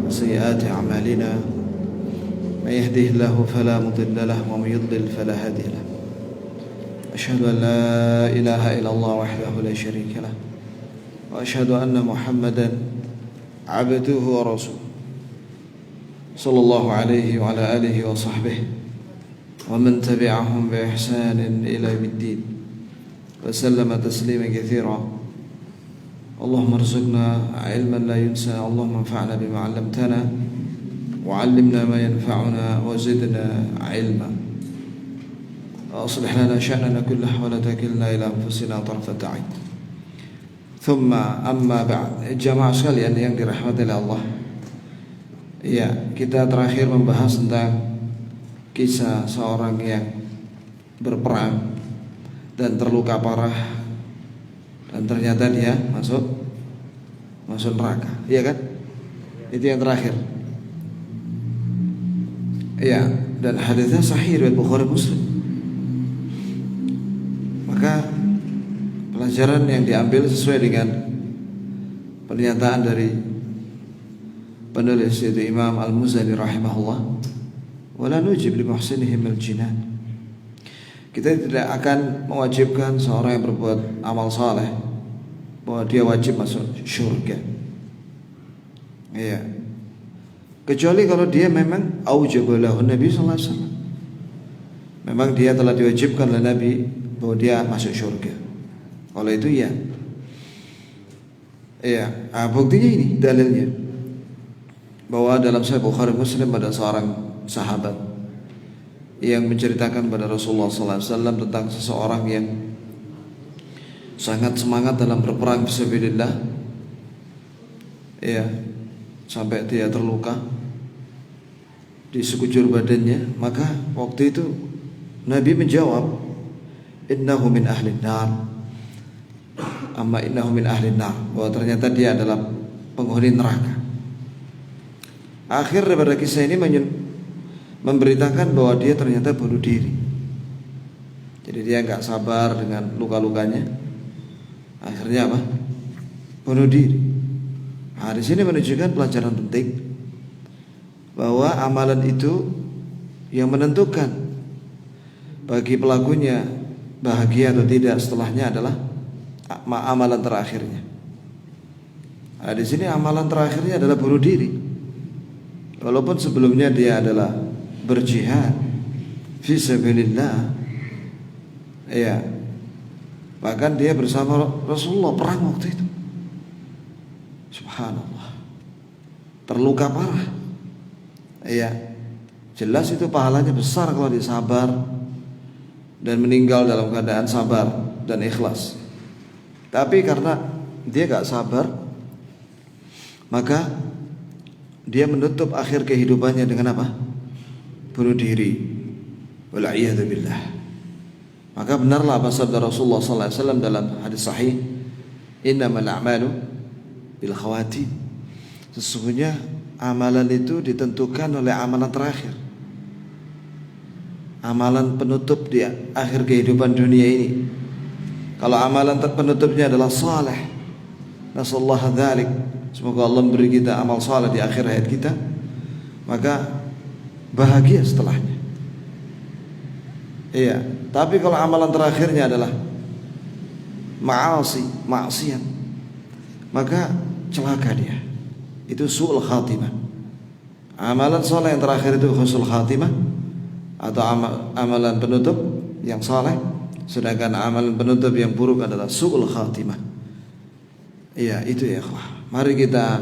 وسيئات أعمالنا من يهده الله فلا مضل له ومن يضلل فلا هادي له أشهد أن لا إله إلا الله وحده لا شريك له وأشهد أن محمدا عبده ورسوله صلى الله عليه وعلى آله وصحبه ومن تبعهم بإحسان إلى يوم الدين وسلم تسليما كثيرا اللهم ارزقنا علما لا ينسى اللهم انفعنا بما علمتنا وعلمنا ما ينفعنا وزدنا علما وأصلح لنا شأننا كله ولا تكلنا إلى أنفسنا طرفة عين ثم أما بعد jamaah sekalian yang dirahmati oleh Allah. Ya, kita terakhir membahas tentang kisah seorang yang berperang dan terluka parah dan ternyata dia masuk neraka, iya kan? Itu yang terakhir. Iya, dan hadisnya sahih riwayat Bukhari Muslim. Maka pelajaran yang diambil sesuai dengan pernyataan dari penulis yaitu Imam Al-Muzani rahimahullah, wala nujib li muhsinihim al-jinan. Kita tidak akan mewajibkan seorang yang berbuat amal saleh bahwa dia wajib masuk syurga. Iya. Kecuali kalau dia memang aujabalahu Nabi sallallahu alaihi wasallam. Memang dia telah diwajibkan oleh Nabi bahwa dia masuk syurga. Oleh itu ya. Iya, buktinya ini dalilnya. Bahwa dalam Sahih Bukhari Muslim ada seorang sahabat yang menceritakan pada Rasulullah SAW tentang seseorang yang sangat semangat dalam berperang fisabilillah, ya, sampai dia terluka di sekujur badannya. Maka waktu itu Nabi menjawab, innahu min ahli nar, amma innahu min ahli nar, bahwa ternyata dia adalah penghuni neraka. Akhir daripada kisah ini memberitakan bahwa dia ternyata bunuh diri. Jadi dia nggak sabar dengan luka-lukanya. Akhirnya apa? Bunuh diri. Nah, di sini menunjukkan pelajaran penting bahwa amalan itu yang menentukan bagi pelakunya bahagia atau tidak setelahnya adalah amalan terakhirnya. Nah, di sini amalan terakhirnya adalah bunuh diri. Walaupun sebelumnya dia adalah berjihad fisabilillah, ya, bahkan dia bersama Rasulullah perang waktu itu. Subhanallah, terluka parah. Ya, jelas itu pahalanya besar kalau dia sabar dan meninggal dalam keadaan sabar dan ikhlas. Tapi karena dia gak sabar, maka dia menutup akhir kehidupannya dengan apa? Bunuh diri. Wal'iyadzu billah. Maka benarlah apa sabda Rasulullah sallallahu alaihi wasallam dalam hadis sahih, innamal a'malu bil khawatim. Sesungguhnya amalan itu ditentukan oleh amalan terakhir, amalan penutup di akhir kehidupan dunia ini. Kalau amalan penutupnya adalah saleh, nasallahu dzalik, semoga Allah memberi kita amal saleh di akhir hayat kita, maka bahagia setelahnya. Iya, tapi kalau amalan terakhirnya adalah maksiat, maka celaka dia. Itu su'ul khatimah. Amalan saleh yang terakhir itu husnul khatimah atau amalan penutup yang saleh, sedangkan amalan penutup yang buruk adalah su'ul khatimah. Iya, itu ya ikhwah. Mari kita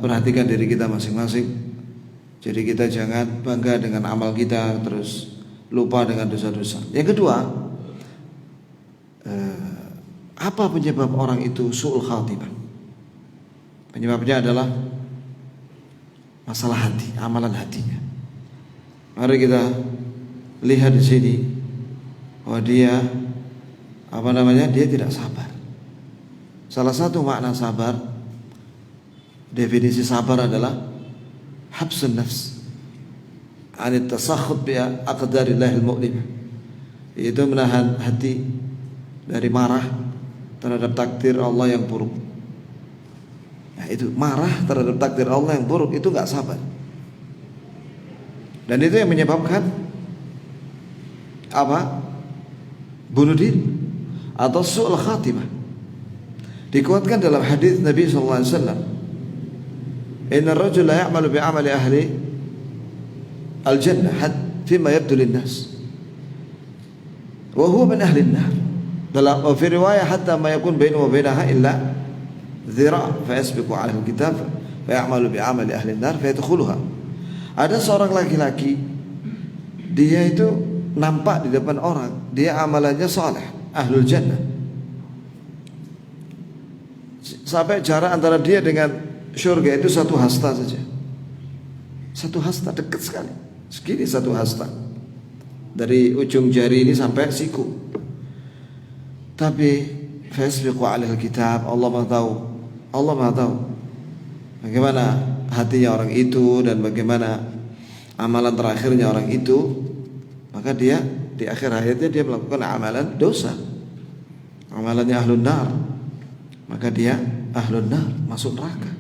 perhatikan diri kita masing-masing. Jadi kita jangan bangga dengan amal kita terus lupa dengan dosa-dosa. Yang kedua, apa penyebab orang itu su'ul khatimah? Penyebabnya adalah masalah hati, amalan hatinya. Mari kita lihat di sini bahwa dia dia tidak sabar. Salah satu makna sabar, definisi sabar adalah habsun nafs anit tasakhut bi aqdarillahil mu'limah, yaitu menahan hati dari marah terhadap takdir Allah yang buruk. Nah, itu marah terhadap takdir Allah yang buruk, itu nggak sabar. Dan itu yang menyebabkan apa? Bunuh diri atau su'ul khatimah. Dikuatkan dalam hadis Nabi sallallahu alaihi wasallam, "Inna ar-rajula ya'malu bi'amali ahli al-jannah fima yabdu lin-nas wa huwa min ahli an-nar." Dalam fi riwayah, "Hatta ma yakun bainahu wa bainaha illa dhira' fa yasbiqu 'ala al-kitab fa ya'malu bi'amali ahli an-nar fa yadkhuluha." Ada seorang laki-laki, dia itu nampak di depan orang, dia amalannya saleh, ahlul jannah. Sampai jarak antara dia dengan surga itu satu hasta saja. Satu hasta, dekat sekali. Segini satu hasta. Dari ujung jari ini sampai siku. Tapi fasbiqu 'alal kitab, Allah Maha tahu. Allah Maha tahu bagaimana hatinya orang itu dan bagaimana amalan terakhirnya orang itu. Maka dia di akhir hayatnya dia melakukan amalan dosa, amalannya ahlun nar. Maka dia ahlun nar, masuk neraka.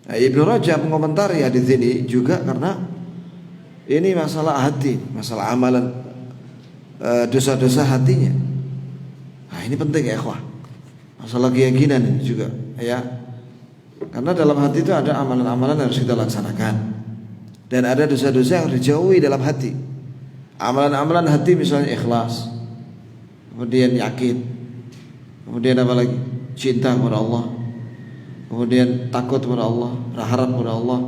Nah, Ibnu Rajab mengomentari hadis ini juga karena ini masalah hati, masalah amalan, dosa-dosa hatinya. Nah, ini penting ya ikhwah. Masalah keyakinan ini juga ya. Karena dalam hati itu ada amalan-amalan yang harus kita laksanakan. Dan ada dosa-dosa yang harus dijauhi dalam hati. Amalan-amalan hati misalnya ikhlas, kemudian yakin, kemudian apa lagi? Cinta kepada Allah, kemudian takut kepada Allah, harap kepada Allah,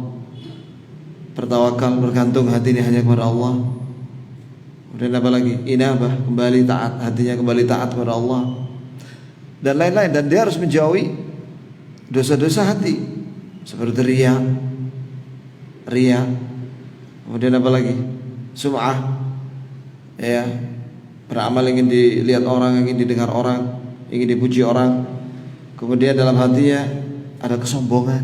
bertawakal, bergantung hati ini hanya kepada Allah. Kemudian apa lagi? Inabah, kembali taat, hatinya kembali taat kepada Allah, dan lain-lain. Dan dia harus menjauhi dosa-dosa hati seperti riya. Kemudian apa lagi? Sum'ah, ya, beramal ingin dilihat orang, ingin didengar orang, ingin dipuji orang. Kemudian dalam hatinya ada kesombongan.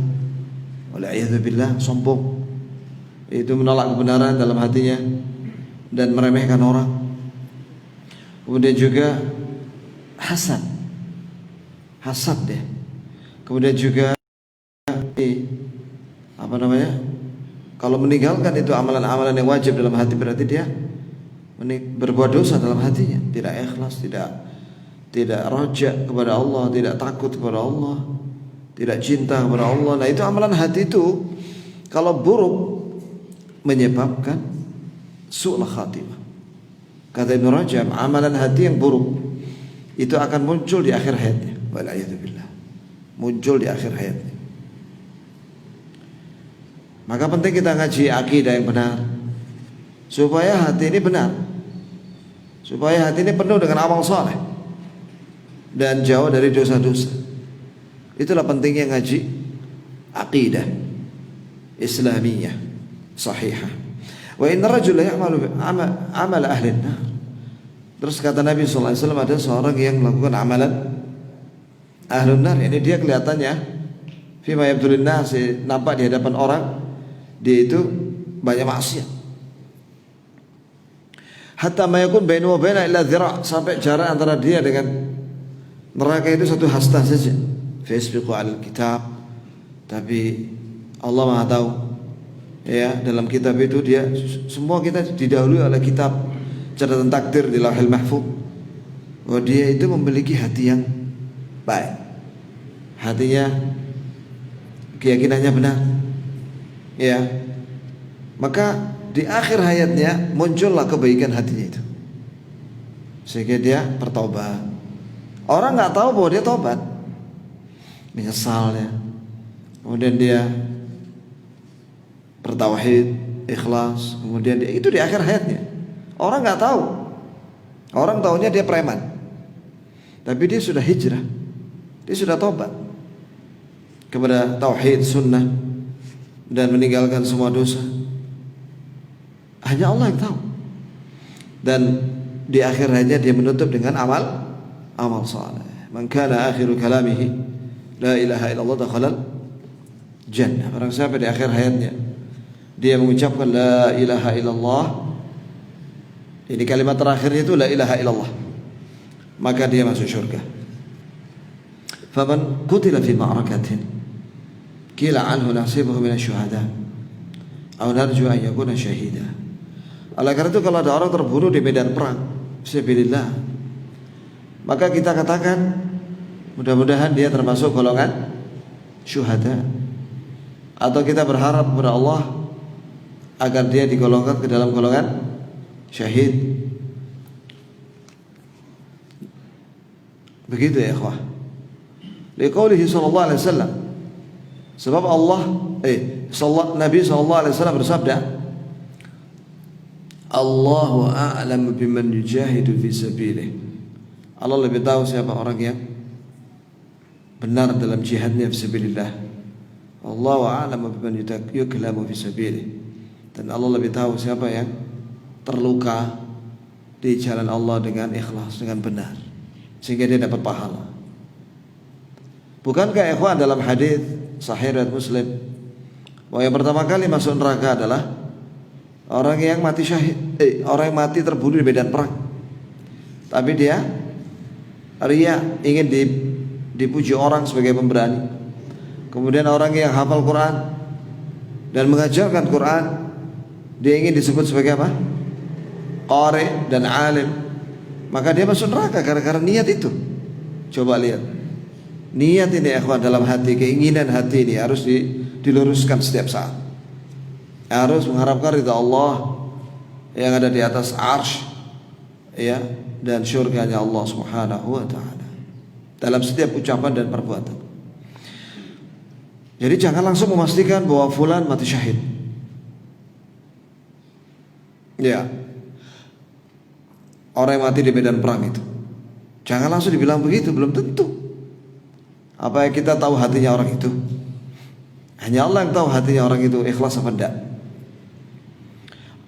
Wal'iyadzubillah, sombong. Itu menolak kebenaran dalam hatinya dan meremehkan orang. Kemudian juga hasad deh. Kemudian juga apa namanya? Kalau meninggalkan itu amalan-amalan yang wajib dalam hati, berarti dia berbuat dosa dalam hatinya, tidak ikhlas, tidak roja kepada Allah, tidak takut kepada Allah, tidak cinta kepada Allah. Nah, itu amalan hati itu kalau buruk menyebabkan su'ul khatimah. Kata Ibnu Rajab, amalan hati yang buruk itu akan muncul di akhir hayatnya. Wal'iyadzubillah, muncul di akhir hayatnya. Maka penting kita ngaji akidah yang benar, supaya hati ini benar, supaya hati ini penuh dengan amal saleh dan jauh dari dosa-dosa. Itulah pentingnya ngaji akidah Islamiyah sahihah. Wa inna rajula ya'malu amal ahli an-nar. Terus kata Nabi sallallahu alaihi wasallam, ada seorang yang melakukan amalan ahlun nar. Ini dia kelihatannya fima yabdulun nas, nampak di hadapan orang dia itu banyak maksiat. Hatta ma yakun bainahu wa baina illa dhira', sampai jarak antara dia dengan neraka itu satu hasta saja. Fasbiqu 'alal kitab. Tapi Allah Maha tahu, ya, dalam kitab itu dia semua kita didahului oleh kitab catatan takdir di Lauhul Mahfuz. Bahwa dia itu memiliki hati yang baik, hatinya keyakinannya benar, ya. Maka di akhir hayatnya muncullah kebaikan hatinya itu, sehingga dia bertobat. Orang nggak tahu bahwa dia tobat, menyesal ya. Kemudian dia bertauhid, ikhlas. Kemudian dia, itu di akhir hayatnya. Orang nggak tahu. Orang taunya dia preman. Tapi dia sudah hijrah. Dia sudah tobat kepada tauhid, sunnah, dan meninggalkan semua dosa. Hanya Allah yang tahu. Dan di akhir hayatnya dia menutup dengan amal saleh. Man kana akhiru kalamihi la ilaha illallah dakhala jannah. Barang siapa di akhir hayatnya dia mengucapkan la ilaha illallah, ini kalimat terakhirnya itu la ilaha illallah, maka dia masuk surga. faman qutila fi ma'rakatin qila anhu nasibuhu minasyuhada aw narju an yakuna syahida. Oleh karena itu kalau ada orang terbunuh di medan perang fisabilillah, maka kita katakan mudah-mudahan dia termasuk golongan syuhada, atau kita berharap kepada Allah agar dia digolongkan ke dalam golongan syahid. Begitu ya ikhwah. Liqaulihi sallallahu alaihi wasallam, sebab Nabi sallallahu alaihi wasallam bersabda, Allahu a'lam biman yujahidu fi sabilih. Allah lebih tahu siapa orang yang benar dalam jihadnya fi sabilillah. Allahu a'lam biman yuklamu fi sabilih. Dan Allah lebih tahu siapa yang terluka di jalan Allah dengan ikhlas, dengan benar, sehingga dia dapat pahala. Bukankah ikhwan dalam hadis sahih riwayat Muslim bahwa yang pertama kali masuk neraka adalah orang yang mati syahid, orang yang mati terbunuh di medan perang, tapi dia riya, ingin dipuji orang sebagai pemberani. Kemudian orang yang hafal Quran dan mengajarkan Quran, dia ingin disebut sebagai apa? Qari dan alim. Maka dia masuk neraka gara-gara niat itu. Coba lihat. Niat ini ikhwan dalam hati, keinginan hati ini harus diluruskan setiap saat. Harus mengharapkan ridha Allah yang ada di atas arsy, ya, dan syurganya Allah Subhanahu wa taala dalam setiap ucapan dan perbuatan. Jadi jangan langsung memastikan bahwa fulan mati syahid. Ya. Orang yang mati di medan perang itu, jangan langsung dibilang begitu, belum tentu. Apa yang kita tahu hatinya orang itu? Hanya Allah yang tahu hatinya orang itu ikhlas apa enggak.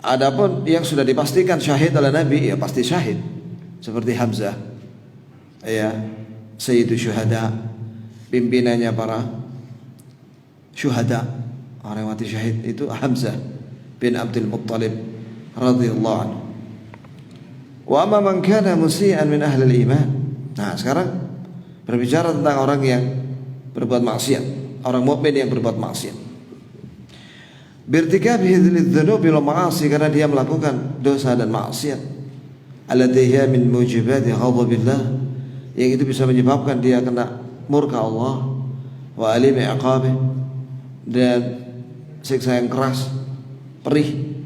Adapun yang sudah dipastikan syahid oleh Nabi, ya pasti syahid. Seperti Hamzah, ya, Sayyidu Syuhada, pimpinannya para syuhada. Orang yang mati syahid itu Hamzah bin Abdul Muttalib radhiyallahu anhu. Wa amma man kana musii'an min ahli al-iman. Nah, sekarang berbicara tentang orang yang berbuat maksiat, orang mukmin yang berbuat maksiat. Birtikabihi lidzunubi wal ma'asi, karena dia melakukan dosa dan maksiat. Allati hiya min mujibati ghadabillah, yang itu bisa menyebabkan dia kena murka Allah, wa alim iqabih, dan siksa yang keras, perih.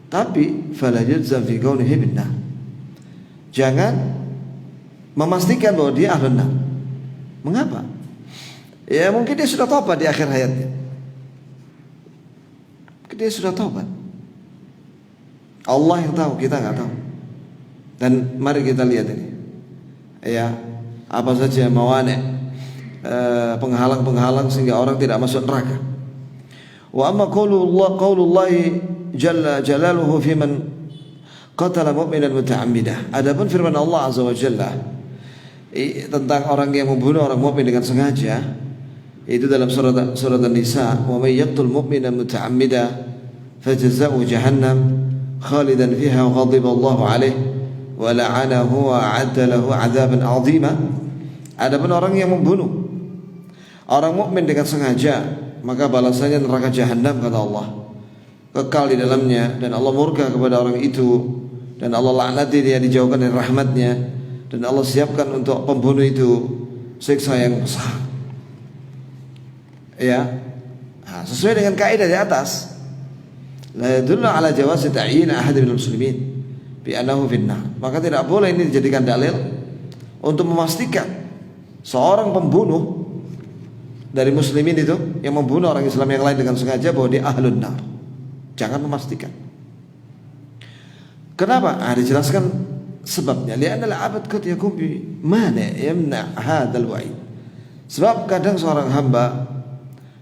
Tapi fala yujza fi kaunihi binnar. Jangan memastikan bahwa dia ahlun nar. Mengapa? Ya mungkin dia sudah taubat di akhir hayatnya. Dia sudah taubat. Allah yang tahu, kita nggak tahu. Dan mari kita lihat ini, ya, apa saja mawani, penghalang-penghalang sehingga orang tidak masuk neraka. Wa amma qaulullah jalla jalaluhu fi man qatala mu'minan muta'ammidah. Adapun firman Allah azza wa jalla tentang orang yang membunuh orang mukmin dengan sengaja, itu dalam surat An-Nisa, wa may yaqtul mu'mina muta'ammida fajaza'u jahannam khalidan fiha wa ghadiba Allahu alaihi wa la'anahu wa a'adda lahu 'adzaban 'azima. Adapun orang yang membunuh orang mukmin dengan sengaja, maka balasannya neraka jahanam, kata Allah, kekal di dalamnya, dan Allah murka kepada orang itu, dan Allah laknati dia, dijauhkan dari rahmatnya, dan Allah siapkan untuk pembunuh itu siksa yang besar. Ya, nah, sesuai dengan kaidah di atas, la yadullu ala jawazi ta'yin ahad minal muslimin bi annahu finnar. Maka tidak boleh ini dijadikan dalil untuk memastikan seorang pembunuh dari muslimin itu yang membunuh orang Islam yang lain dengan sengaja bahwa dia ahlun nar. Jangan memastikan. Kenapa? Dijelaskan sebabnya. Li'anna al-'abd qad yakun bi mani' yamna' hadzal wa'id. Sebab kadang seorang hamba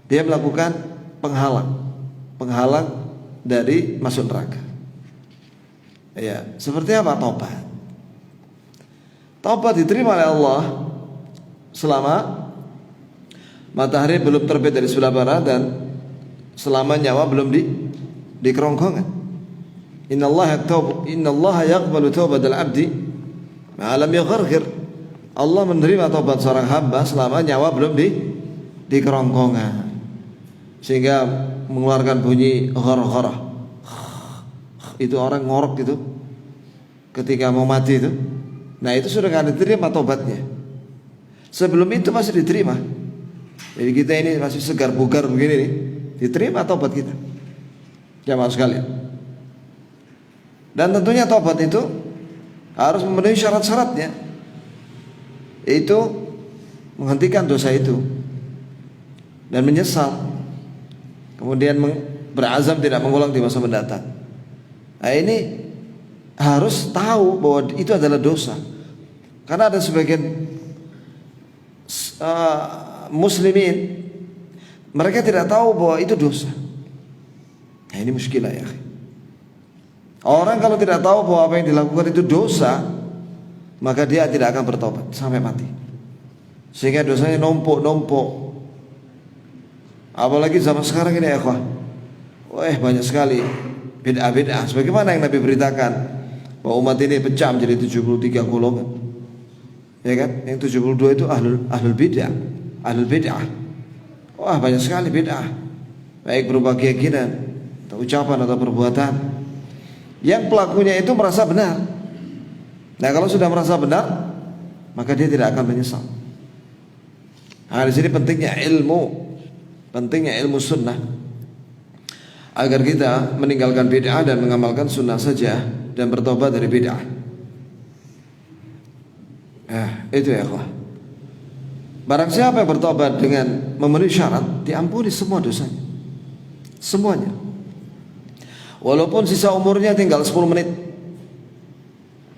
dia melakukan penghalang dari masuk neraka. Ya, seperti apa? Taubat. Taubat diterima oleh Allah selama matahari belum terbit dari sebelah barat dan selama nyawa belum di kerongkongan. Innallaha yaqbalu taubatal 'abdi ma lam yagharghir. Allah menerima taubat seorang hamba selama nyawa belum di kerongkongan, sehingga mengeluarkan bunyi ghar-gharah. Itu orang ngorok gitu ketika mau mati itu. Nah itu sudah akan diterima taubatnya. Sebelum itu masih diterima. Jadi kita ini masih segar bugar begini nih, diterima taubat kita. Jamaah sekalian. Dan tentunya taubat itu harus memenuhi syarat-syaratnya, yaitu menghentikan dosa itu dan menyesal, kemudian berazam tidak mengulang di masa mendatang. Nah ini harus tahu bahwa itu adalah dosa. Karena ada sebagian muslimin, mereka tidak tahu bahwa itu dosa. Nah ini muskilah ya. Orang kalau tidak tahu bahwa apa yang dilakukan itu dosa, maka dia tidak akan bertobat sampai mati, sehingga dosanya numpuk. Apalagi zaman sekarang ini ya ikhwah, wah banyak sekali bid'ah-bid'ah. Sebagaimana yang Nabi beritakan bahwa umat ini pecah menjadi 73 golongan, ya kan? Yang 72 itu ahlul bid'ah. Wah banyak sekali bid'ah, baik berupa keyakinan atau ucapan atau perbuatan, yang pelakunya itu merasa benar. Nah kalau sudah merasa benar, maka dia tidak akan menyesal. Nah di sini pentingnya ilmu sunnah, agar kita meninggalkan bid'ah dan mengamalkan sunnah saja dan bertobat dari bid'ah. Itu ya Allah. Barang siapa yang bertobat dengan memenuhi syarat, diampuni semua dosanya, semuanya. Walaupun sisa umurnya tinggal 10 menit.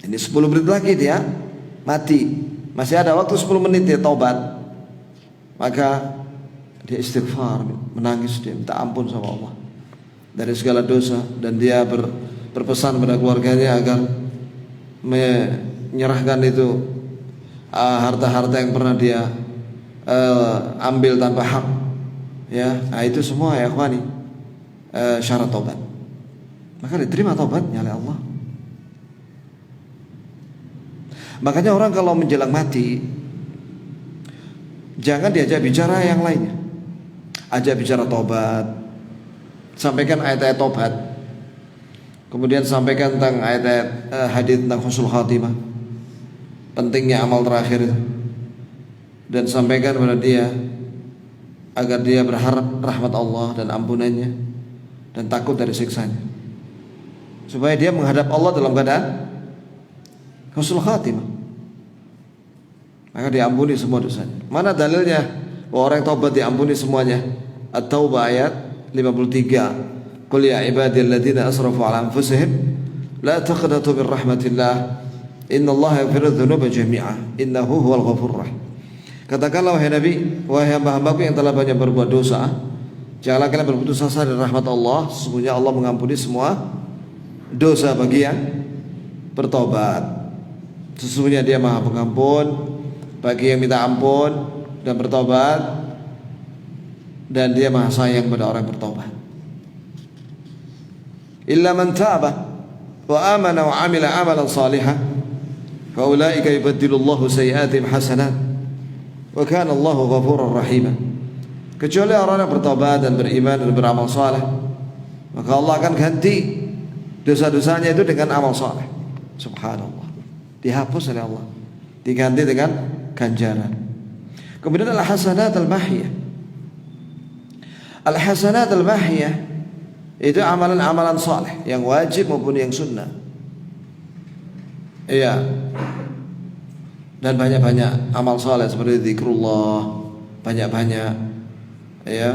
Ini 10 menit lagi dia mati, masih ada waktu 10 menit dia taubat, maka dia istighfar, menangis, dia minta ampun sama Allah dari segala dosa. Dan dia berpesan pada keluarganya agar menyerahkan itu harta-harta yang pernah dia ambil tanpa hak, ya. Nah itu semua ya ikhwani, syarat taubat. Maka diterima taubatnya oleh Allah. Makanya orang kalau menjelang mati, jangan diajak bicara yang lainnya, ajak bicara taubat, sampaikan ayat-ayat taubat, kemudian sampaikan tentang ayat-ayat hadis tentang husnul khatimah, pentingnya amal terakhir itu, dan sampaikan kepada dia agar dia berharap rahmat Allah dan ampunannya dan takut dari siksanya, supaya dia menghadap Allah dalam keadaan husnul khatimah, maka diampuni semua dosanya. Mana dalilnya bahwa orang yang taubat diampuni semuanya? At-Taubah ayat 53. Qul ya ibadiyalladzina asrafu ala anfusihim la taqnatu min rahmatillah innallaha yaghfiru dzunuba jami'a innahu huwal ghafurur rahim. Katakanlah wahai Nabi, wahai hamba-hambaku yang telah banyak berbuat dosa, janganlah kalian berputus asa dari rahmat Allah. Sesungguhnya Allah mengampuni semua dosa bagi yang bertobat. Sesungguhnya Dia Maha Pengampun bagi yang minta ampun dan bertobat, dan Dia Maha sayang pada orang yang bertobat. Illa man taba wa amana wa amila amalan salihan fa ulaika yubaddilullahu sayyi'atihim hasanat wa kana Allahu ghafurur rahim. Kecuali orang yang bertobat dan beriman dan beramal saleh, maka Allah akan ganti dosa-dosanya itu dengan amal saleh. Subhanallah, dihapus oleh Allah, diganti dengan ganjaran. Kemudian al-hasanat al-mahiyah. Al-hasanat al-mahiyah itu amalan-amalan saleh yang wajib maupun yang sunnah. Iya. Dan banyak-banyak amal saleh seperti zikrullah, banyak-banyak, ya,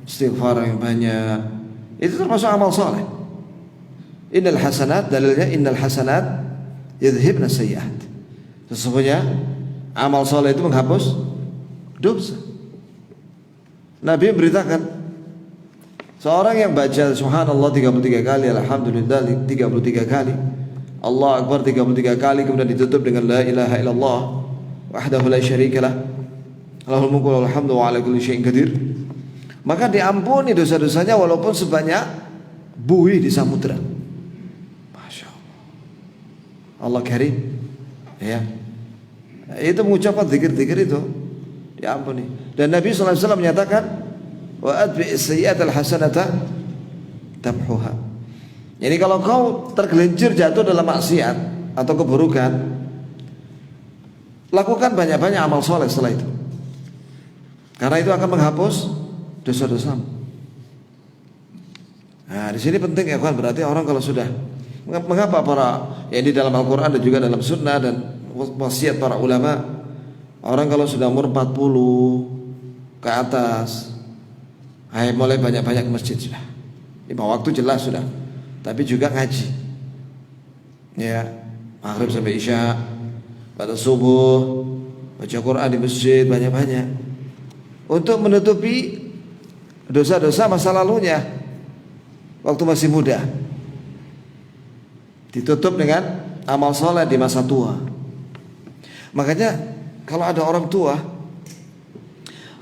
istighfar yang banyak. Itu termasuk amal saleh. Innal hasanat, dalilnya innal hasanat yudhibna sayyi'at. Sesungguhnya amal saleh itu menghapus dosa. Nabi beritakan, seorang yang baca subhanallah 33 kali, alhamdulillah 33 kali, Allah Akbar 33 kali, kemudian ditutup dengan la ilaha illallah wahdahu la syarikalah lahul mulku wa lahul hamdu wa ala kulli syai'in qadir, maka diampuni dosa-dosanya walaupun sebanyak buih di samudra. Masya Allah, Allah karim, ya. Itu mengucapkan zikir-zikir itu diampuni. Dan Nabi SAW menyatakan, wa atbi'is sayyi'atal hasanata tamhuha. Jadi kalau kau tergelincir jatuh dalam maksiat atau keburukan, lakukan banyak-banyak amal soleh setelah itu, karena itu akan menghapus dosa-dosamu. Nah, di sini penting ya kan, berarti orang kalau sudah, mengapa para ya di dalam Al-Quran dan juga dalam Sunnah dan wasiat para ulama, orang kalau sudah umur 40 ke atas, mulai banyak-banyak ke masjid sudah. 5 waktu jelas sudah, tapi juga ngaji. Ya, maghrib sampai isya, pada subuh, baca Quran di masjid banyak-banyak, untuk menutupi dosa-dosa masa lalunya waktu masih muda. Ditutup dengan amal soleh di masa tua. Makanya kalau ada orang tua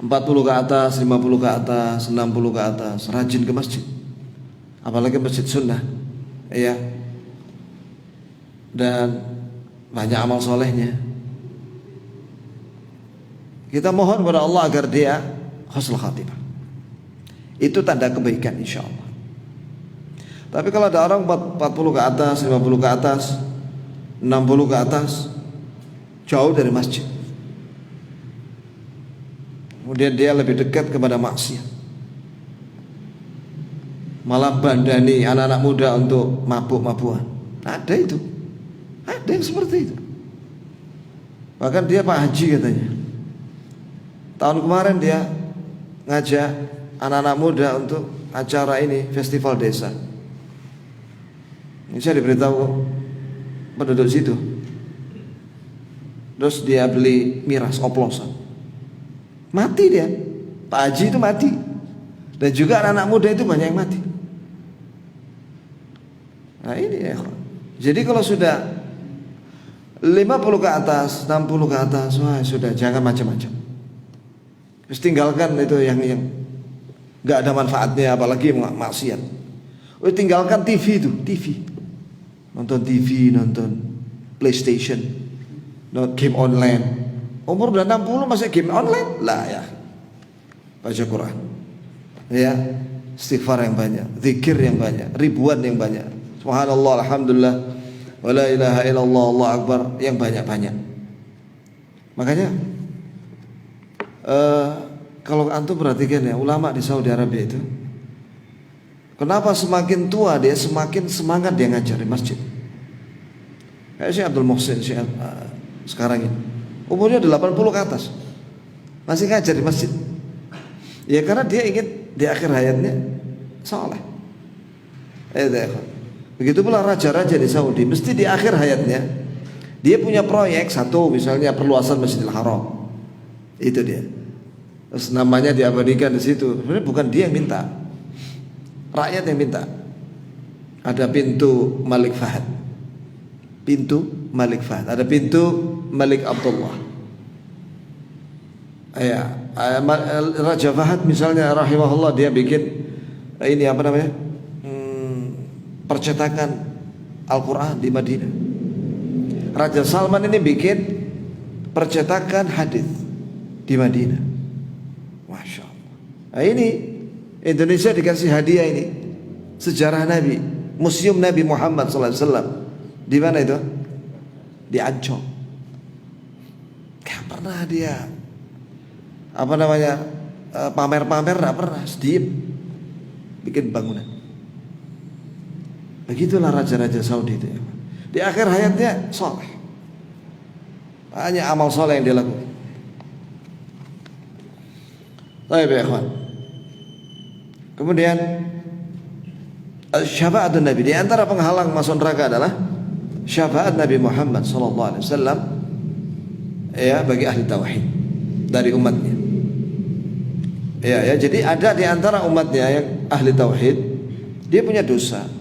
40 ke atas, 50 ke atas, 60 ke atas, rajin ke masjid, apalagi masjid sunnah, ya, dan banyak amal solehnya, kita mohon kepada Allah agar dia husnul khatimah. Itu tanda kebaikan insya Allah. Tapi kalau ada orang 40 ke atas, 50 ke atas, 60 ke atas, jauh dari masjid, kemudian dia lebih dekat kepada maksiat, malah bandani anak-anak muda untuk mabuk-mabukan. Ada itu, ada yang seperti itu. Bahkan dia Pak Haji katanya, tahun kemarin dia ngajak anak-anak muda untuk acara ini, festival desa. Ini saya diberitahu penduduk situ. Terus dia beli miras oplosan, mati dia. Pak Haji itu mati, dan juga anak-anak muda itu banyak yang mati. Nah ini ya. Jadi kalau sudah 50 ke atas, 60 ke atas, wah sudah, jangan macam-macam. Terus tinggalkan itu yang nggak ada manfaatnya, apalagi maksiat. Tinggalkan TV itu, TV. Nonton TV, nonton PlayStation, nonton game online. Umur udah 60 masih game online lah ya. Baca Quran, ya, istighfar yang banyak, zikir yang banyak, ribuan yang banyak. Subhanallah, alhamdulillah, wa la ilaha illallah, Allah akbar, yang banyak-banyak. Makanya kalau antum perhatikan ya, ulama di Saudi Arabia itu, kenapa semakin tua dia semakin semangat dia ngajar di masjid. Kayak Syekh Abdul Muhsin sekarang ini, umurnya 80 ke atas, masih ngajar di masjid. Ya karena dia ingin di akhir hayatnya saleh. Begitu pula raja-raja di Saudi, mesti di akhir hayatnya dia punya proyek satu, misalnya perluasan Masjidil Haram. Itu dia. Terus namanya diabadikan di situ. Sebenarnya bukan dia yang minta, rakyat yang minta. Ada pintu Malik Fahad, pintu Malik Fahad, ada pintu Malik Abdullah. Ya, Raja Fahad misalnya rahimahullah, dia bikin ini apa namanya, percetakan Al-Quran di Madinah. Raja Salman ini bikin percetakan hadis di Madinah. Masya Allah. Nah ini Indonesia dikasih hadiah ini, sejarah Nabi, Museum Nabi Muhammad SAW. Di mana itu? Di Ancol. Gak pernah dia apa namanya pamer-pamer, gak pernah, sedih bikin bangunan. Begitulah raja-raja Saudi itu ya. Di akhir hayatnya soleh, banyak amal soleh yang dia lakukan. Baik ya ikhwan. Kemudian syafaat Nabi, di antara penghalang masuk neraka adalah syafaat Nabi Muhammad SAW ya bagi ahli tauhid dari umatnya. Ya, jadi ada di antara umatnya yang ahli tauhid, dia punya dosa.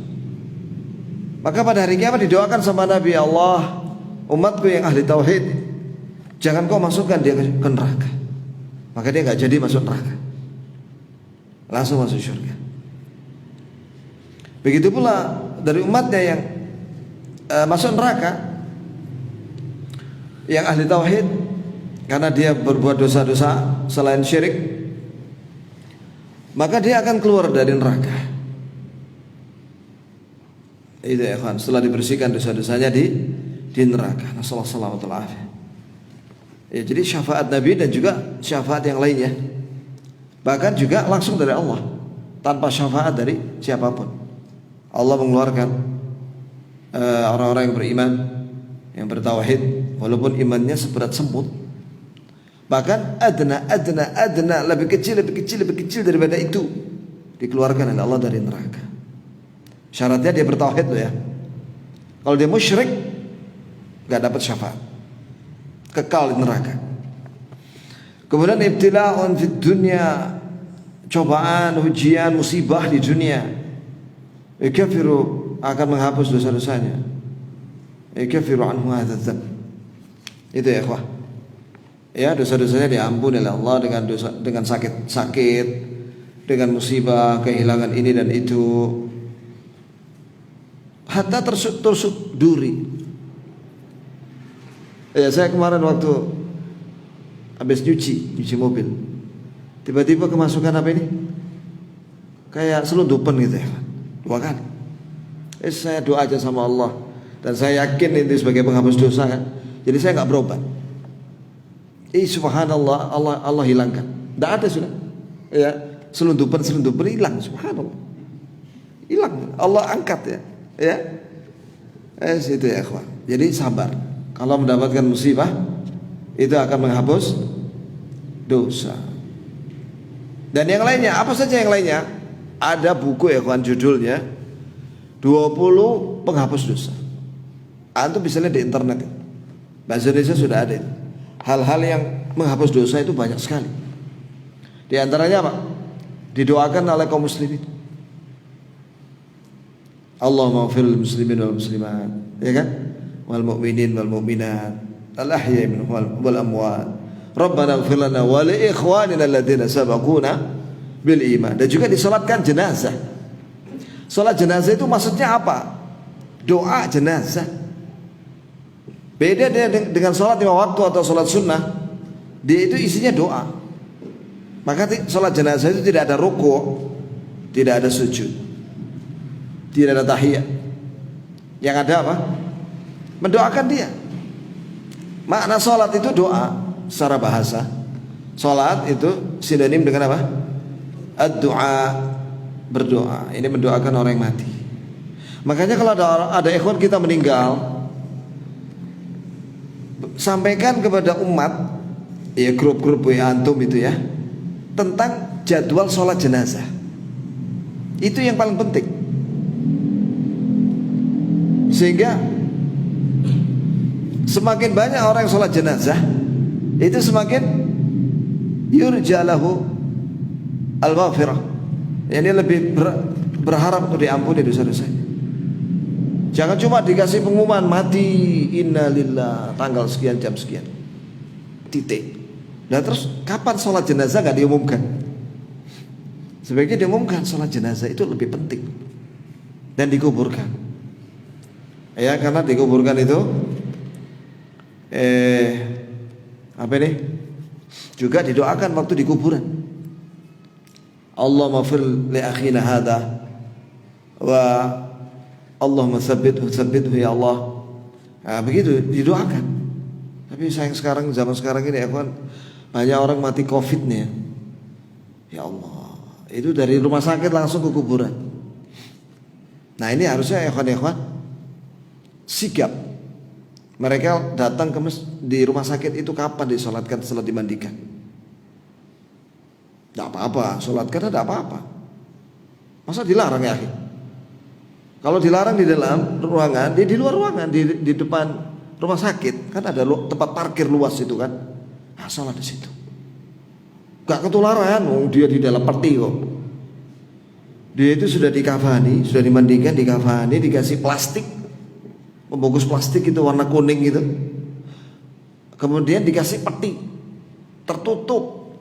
Maka pada hari kiamat didoakan sama Nabi, Allah, umatku yang ahli tauhid, jangan kau masukkan dia ke neraka. Maka dia nggak jadi masuk neraka, langsung masuk surga. Begitu pula dari umatnya yang masuk neraka, Yang ahli tauhid, karena dia berbuat dosa-dosa selain syirik, maka dia akan keluar dari neraka. Itu ya kan, setelah dibersihkan dosa-dosanya di neraka. Nasallallahu alaihi wasallam. Ya, jadi syafaat Nabi dan juga syafaat yang lainnya, bahkan juga langsung dari Allah tanpa syafaat dari siapapun. Allah mengeluarkan orang-orang yang beriman, yang bertauhid, walaupun imannya seberat semut, bahkan adna lebih kecil daripada itu, dikeluarkan oleh Allah dari neraka. Syaratnya dia bertauhid loh ya. Kalau dia musyrik, nggak dapat syafaat, kekal di neraka. Kemudian ibtila'un fid dunya, cobaan, ujian, musibah di dunia, yakfiru, akan menghapus dosa-dosanya. Yakfiru anhu hadza dzamb. Itu ya ikhwah. Ya, dosa-dosanya diampuni oleh Allah dengan sakit, dengan musibah, kehilangan ini dan itu. Hatta tersuk duri. Ya, saya kemarin waktu habis nyuci mobil, tiba-tiba kemasukan apa ini? Kayak selundupan gitu ya. 2 kali. Saya doa aja sama Allah, dan saya yakin itu sebagai penghapus dosa kan. Jadi saya nggak berobat. Subhanallah, Allah hilangkan. Tidak ada sudah. Ya, selundupan hilang. Subhanallah, hilang. Allah angkat ya. Ya, itu ya ikhwan. Jadi sabar. Kalau mendapatkan musibah, itu akan menghapus dosa. Dan yang lainnya, apa saja yang lainnya? Ada buku ya ikhwan, judulnya 20 penghapus dosa. Antum bisa lihat di internet. Bahasa Indonesia sudah ada. Hal-hal yang menghapus dosa itu banyak sekali. Di antaranya apa? Didoakan oleh kaum muslimin. Allahumma ighfir lil muslimin wal muslimat, ya kan? Wal mu'minin wal mu'minat, al ahya'i minhum wal amwat. Rabbana ighfir lana wa li ikhwanina alladziina sabaquna bil iman. Dan juga disolatkan jenazah. Salat jenazah itu maksudnya apa? Doa jenazah. Beda dengan salat 5 waktu atau salat sunnah. Dia itu isinya doa. Maka salat jenazah itu tidak ada ruku', tidak ada sujud, tidak ada tahiyat. Yang ada apa? Mendoakan dia. Makna salat itu doa secara bahasa. Salat itu sinonim dengan apa? Ad-du'a, berdoa. Ini mendoakan orang yang mati. Makanya kalau ada ikhwan kita meninggal, sampaikan kepada umat, ya grup-grup WA antum itu ya, tentang jadwal sholat jenazah. Itu yang paling penting. Sehingga semakin banyak orang yang sholat jenazah, itu semakin yurjalahu al-maghfirah. Ini lebih berharap untuk diampuni dosa-dosanya. Jangan cuma dikasih pengumuman mati innalillah tanggal sekian jam sekian, titik. Nah terus kapan sholat jenazah gak diumumkan? Sebaiknya diumumkan sholat jenazah itu lebih penting, dan dikuburkan. Ya, karena dikuburkan itu apa ini? Juga didoakan waktu di kuburan. Allahumma fir li akhina hadha wa Allahumma tsabbithu ya Allah. Nah, begitu didoakan. Tapi sayang sekarang, zaman sekarang ini ya kan, banyak orang mati Covid nih ya. Ya Allah, itu dari rumah sakit langsung ke kuburan. Nah ini harusnya ikhwan sigap. Mereka datang di rumah sakit itu kapan disolatkan setelah dimandikan? Tidak apa-apa, solatkan tidak apa-apa. Masa dilarang ya? Kalau dilarang di dalam ruangan, di luar ruangan, di depan rumah sakit kan ada tempat parkir luas itu kan. Nah, sholat di situ. Gak ketularan, dia di dalam peti kok. Dia itu sudah dikafani, sudah dimandikan, dikafani, dikasih plastik, membungkus plastik itu warna kuning gitu. Kemudian dikasih peti tertutup,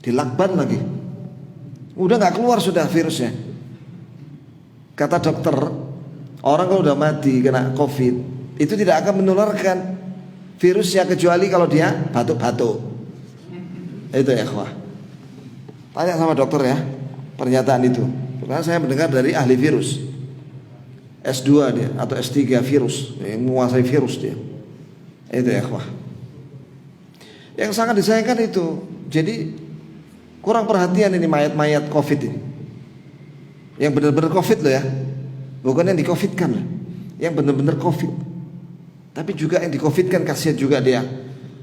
dilakban lagi. Udah gak keluar sudah virusnya. Kata dokter, orang kalau udah mati kena Covid itu tidak akan menularkan virusnya kecuali kalau dia batuk-batuk. Itu ya ikhwah. Tanya sama dokter ya pernyataan itu. Karena saya mendengar dari ahli virus. S2 dia atau S3 virus, yang menguasai virus dia. Itu ya ikhwah. Yang sangat disayangkan itu. Jadi kurang perhatian ini mayat-mayat Covid ini. Yang benar-benar Covid loh ya. Bukan yang di-Covid-kan loh. Yang benar-benar Covid. Tapi juga yang di-Covid-kan kasihan juga dia.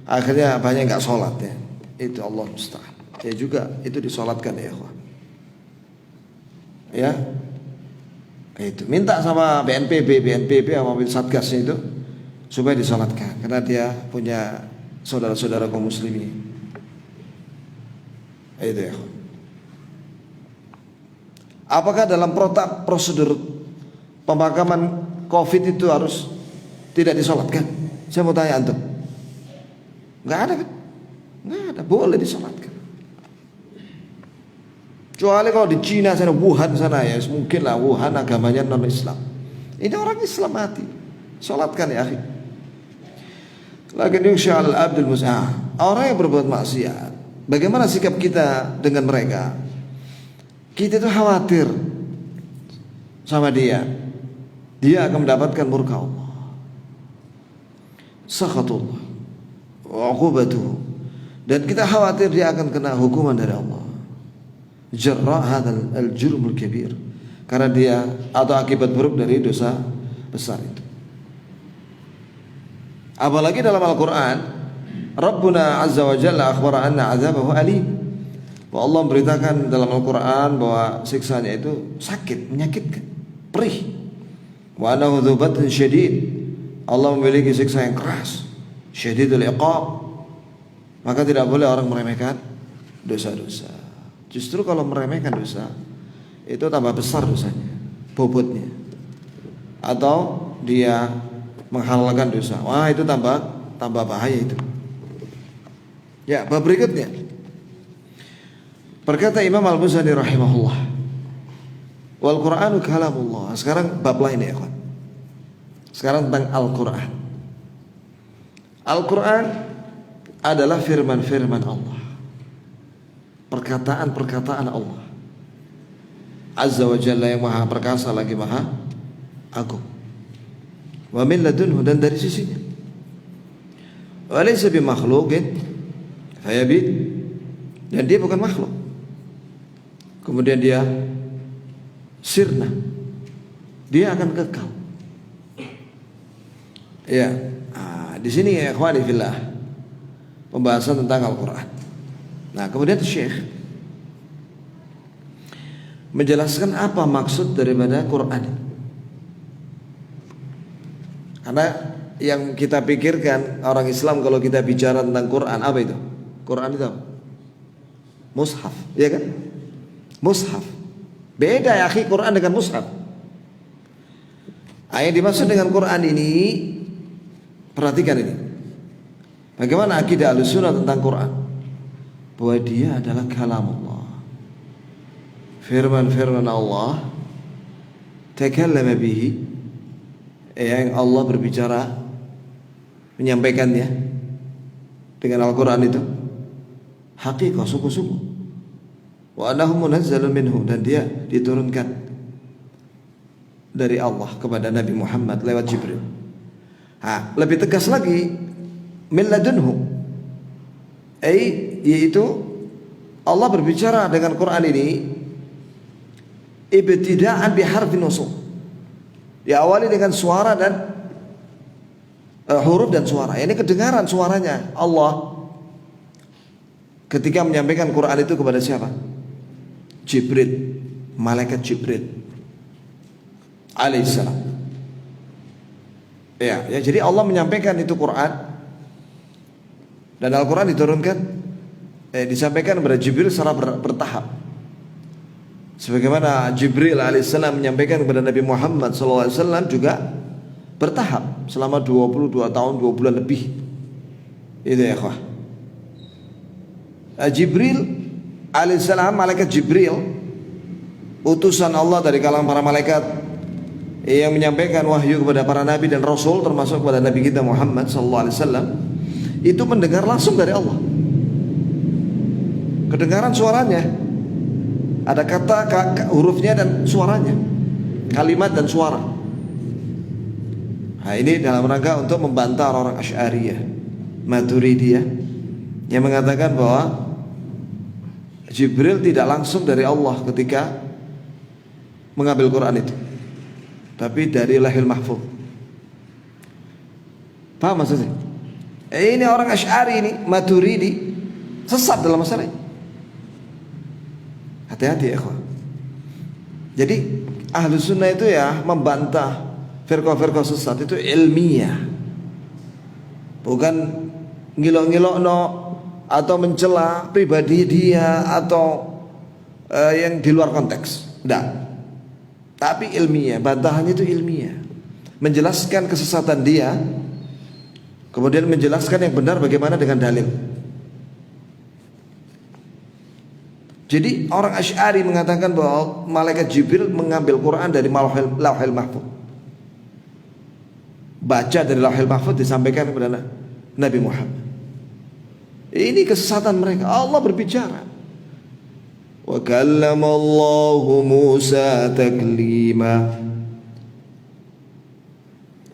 Akhirnya banyak nggak sholat ya. Itu Allah musta'an. Ya juga itu disolatkan ya ikhwah. Ya. Itu minta sama BNPB sama mobil satgasnya itu supaya disolatkan karena dia punya saudara-saudara kaum muslimin. Itu ya. Apakah dalam prosedur pemakaman Covid itu harus tidak disolatkan? Saya mau tanya antum. Enggak ada kan? Enggak ada, boleh disolatkan. Kecuali kalau di Cina sana, Wuhan sana ya, mungkin lah Wuhan agamanya non Islam. Ini orang Islam mati, solatkan ya akhi. Lakin yusha'al abdul mus'ah, orang yang berbuat maksiat, bagaimana sikap kita dengan mereka? Kita itu khawatir sama dia. Dia akan mendapatkan murka Allah, sakhatullah, wa uqubatuhu, dan kita khawatir dia akan kena hukuman dari Allah. Jarra hadzal al-jurmul kabir, karena dia atau akibat buruk dari dosa besar itu. Apalagi dalam Al-Quran, Rabbuna Azza wa Jalla akhbara anna azabahu alim. Bahwa Allah memberitakan dalam Al-Quran bahwa siksanya itu sakit, menyakitkan, perih. Wa annahu dzu batnin syadid. Allah memiliki siksa yang keras, syadidul iqab. Maka tidak boleh orang meremehkan dosa-dosa. Justru kalau meremehkan dosa, itu tambah besar dosanya, bobotnya. Atau dia menghalalkan dosa, wah itu tambah bahaya itu. Ya, bab berikutnya. Berkata Imam Al-Muzani rahimahullah, wal Qur'anu kalamullah. Sekarang bab lain ya kawan. Sekarang tentang Al-Quran. Al-Quran adalah firman-firman Allah, perkataan-perkataan Allah Azza wa Jalla yang maha perkasa lagi maha agung. Wa min ladunhu, dan dari sisinya. Wa laysa bi makhluqin fayabid, dan dia bukan makhluk kemudian dia sirna, dia akan kekal. Ya, di sini ya ikhwani fillah pembahasan tentang Al-Quran. Nah, kemudian Syekh menjelaskan apa maksud daripada Quran. Karena yang kita pikirkan orang Islam kalau kita bicara tentang Quran, apa itu? Quran itu apa? Mushaf, ya kan? Mushaf. Beda ya akhi Quran dengan mushaf. Yang dimaksud dengan Quran ini, perhatikan ini. Bagaimana akidah Ahlussunnah tentang Quran? Bahwa dia adalah kalamullah, firman-firman Allah, takallama bihi, yang Allah berbicara, menyampaikannya dengan Al-Quran itu haqiqah, sungguh-sungguh. Wa annahu munazzalun minhu, dan dia diturunkan dari Allah kepada Nabi Muhammad lewat Jibril. Lebih tegas lagi, min ladunhu, yaitu Allah berbicara dengan Quran ini ibtida'an biharfin nusul, diawali dengan suara dan huruf dan suara. Ini kedengaran suaranya Allah ketika menyampaikan Quran itu kepada siapa? Jibril, malaikat Jibril alaihissalam. Ya, jadi Allah menyampaikan itu Quran, dan Al-Quran diturunkan, disampaikan kepada Jibril secara bertahap. Sebagaimana Jibril alaihissalam menyampaikan kepada Nabi Muhammad SAW juga bertahap selama 22 tahun 2 bulan lebih. Itu ya ikhwah. Jibril alaihissalam, malaikat Jibril, utusan Allah dari kalangan para malaikat yang menyampaikan wahyu kepada para nabi dan rasul, termasuk kepada Nabi kita Muhammad SAW. itu mendengar langsung dari Allah. Kedengaran suaranya, ada kata, hurufnya dan suaranya, kalimat dan suara. Nah, ini dalam rangka untuk membantah orang-orang Asy'ariyah, Maturidiyah yang mengatakan bahwa Jibril tidak langsung dari Allah ketika mengambil Quran itu, tapi dari Lauhul Mahfuz. Paham maksudnya? Ini orang Asy'ari ini, Maturidi, sesat dalam masalah ini. Hati-hati ya ikhwan. Jadi Ahlus Sunnah itu ya membantah firqah-firqah sesat itu ilmiah, bukan ngilok-ngilokno atau mencela pribadi dia atau yang di luar konteks. Enggak. Tapi ilmiah, bantahannya itu ilmiah, menjelaskan kesesatan dia, kemudian menjelaskan yang benar bagaimana dengan dalil. Jadi orang Asy'ari mengatakan bahwa malaikat Jibril mengambil Quran dari Lauhul Mahfuz, baca dari Lauhul Mahfuz disampaikan kepada Nabi Muhammad. Ini kesesatan mereka. Allah berbicara, wa kallamallahu Musa taklima,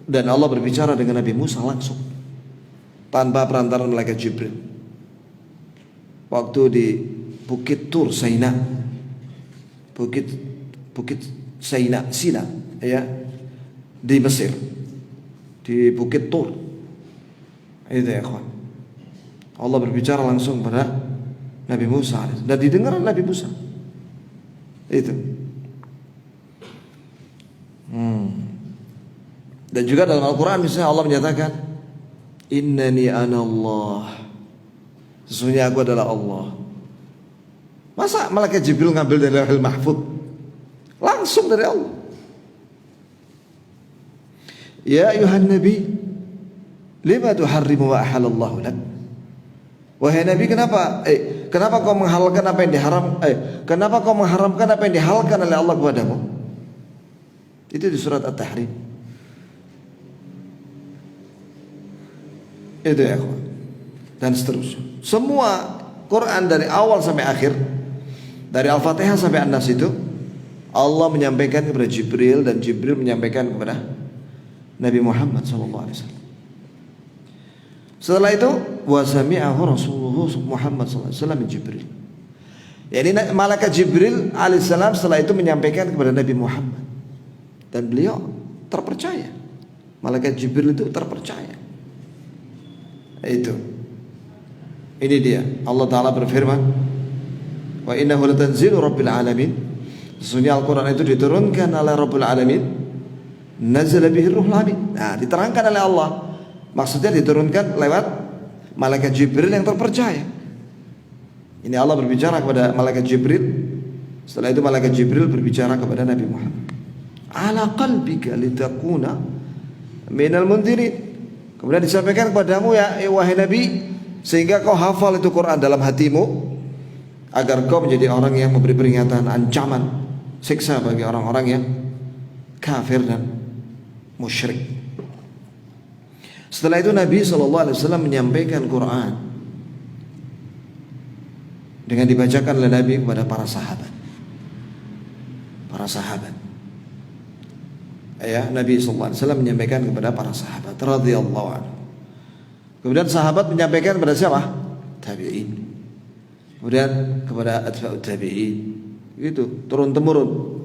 dan Allah berbicara dengan Nabi Musa langsung tanpa perantaran malaikat Jibril waktu di Bukit Tur Saina, Bukit Sina ya, di Mesir, di Bukit Tur. Itu ya kawan, Allah berbicara langsung pada Nabi Musa dan didengar Nabi Musa. Itu. Dan juga dalam Al-Quran misalnya Allah menyatakan, innani ana Allah, sesungguhnya aku adalah Allah. Masa malaikat Jibril ngambil dari Lauhul Mahfuz? Langsung dari Allah. Ya ayuhan nabi, lima tuharrimu ma ahalallahu lak. Wahai Nabi, kenapa kau menghalalkan apa yang kenapa kau mengharamkan apa yang dihalalkan oleh Allah kepadamu? Itu di surat At-Tahrim. Itu ya kawan. Dan seterusnya. Semua Quran dari awal sampai akhir, dari Al-Fatihah sampai An-Nas itu Allah menyampaikan kepada Jibril dan Jibril menyampaikan kepada Nabi Muhammad SAW. Setelah itu wa sami'ahu Rasulullah Muhammad SAW min Jibril. Jadi malaikat Jibril alaihissalam setelah itu menyampaikan kepada Nabi Muhammad, dan beliau terpercaya. Malaikat Jibril itu terpercaya. Itu. Ini dia. Allah Ta'ala berfirman, wa innahu latanzilu rabbil alamin, sesungguhnya Al-Quran itu diturunkan oleh Rabbul Alamin, nazala bihi ruhul amin. Nah, diterangkan oleh Allah, maksudnya diturunkan lewat malaikat Jibril yang terpercaya. Ini Allah berbicara kepada malaikat Jibril, setelah itu malaikat Jibril berbicara kepada Nabi Muhammad, ala qalbika litakuna minal mundirin. Kemudian disampaikan kepadamu ya wahai Nabi, sehingga kau hafal itu Quran dalam hatimu, agar kau menjadi orang yang memberi peringatan, ancaman, siksa bagi orang-orang yang kafir dan musyrik. Setelah itu Nabi SAW menyampaikan Quran dengan dibacakan oleh Nabi kepada para sahabat. Para sahabat. Ya, Nabi SAW menyampaikan kepada para sahabat radhiyallahu anhu. Kemudian sahabat menyampaikan kepada siapa? Tabi'in. Kemudian kepada atba'ut tabi'in. Gitu, turun temurun.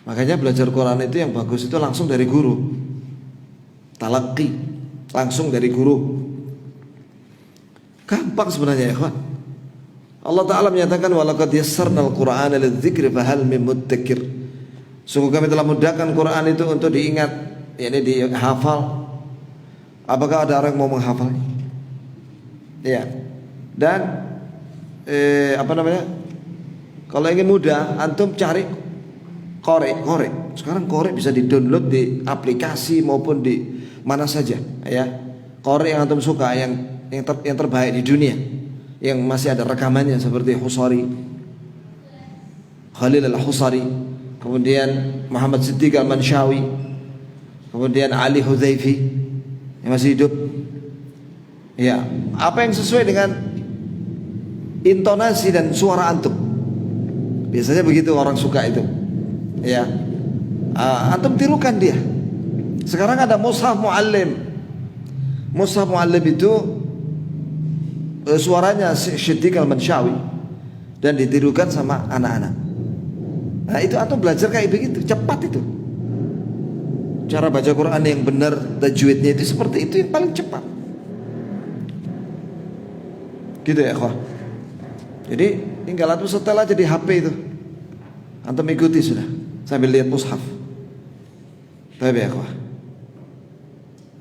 Makanya belajar Quran itu yang bagus itu langsung dari guru. Talaqi, langsung dari guru. Gampang sebenarnya ya kawan. Allah Ta'ala menyatakan walaqad yassarnal Qur'ana lidzikri fahal min muddakir. Sungguh kami telah mudahkan Quran itu untuk diingat, yakni dihafal. Apakah ada orang yang mau menghafalnya? Ya. Dan kalau ingin mudah, antum cari Qori. Sekarang Qori bisa di-download di aplikasi maupun di mana saja, ya. Qori yang antum suka, yang terbaik di dunia, yang masih ada rekamannya seperti Husari, Khalil al-Husari, kemudian Muhammad Siddiq al-Manshawi, kemudian Ali Hudhaifi yang masih hidup, Ya, apa yang sesuai dengan intonasi dan suara antum. Biasanya begitu orang suka itu. Ya, antum tirukan dia. Sekarang ada mushaf muallim. Mushaf muallim itu suaranya Siddiq Al-Manshawi dan ditirukan sama anak-anak. Nah itu antum belajar kayak begitu, cepat itu. Cara baca Quran yang benar, tajwidnya itu seperti itu yang paling cepat. Gitu ya ikhwah. Jadi tinggal antum setel aja di HP itu. Antum ikuti sudah sambil lihat mushaf. Baik ya ikhwah.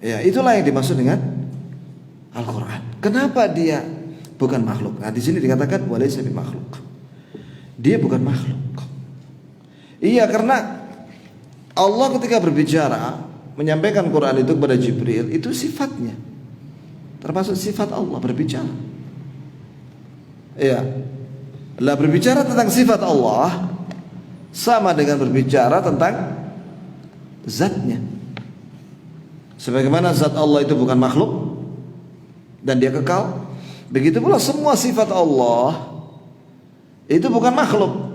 Ya itulah yang dimaksud dengan Al-Quran. Kenapa dia bukan makhluk? Nah di sini dikatakan walaysa bi makhluk. Dia bukan makhluk. Iya, karena Allah ketika berbicara menyampaikan Quran itu kepada Jibril, itu sifatnya. Termasuk sifat Allah berbicara. Iya. Lah berbicara tentang sifat Allah sama dengan berbicara tentang zatnya. Sebagaimana zat Allah itu bukan makhluk dan dia kekal, begitu pula semua sifat Allah itu bukan makhluk.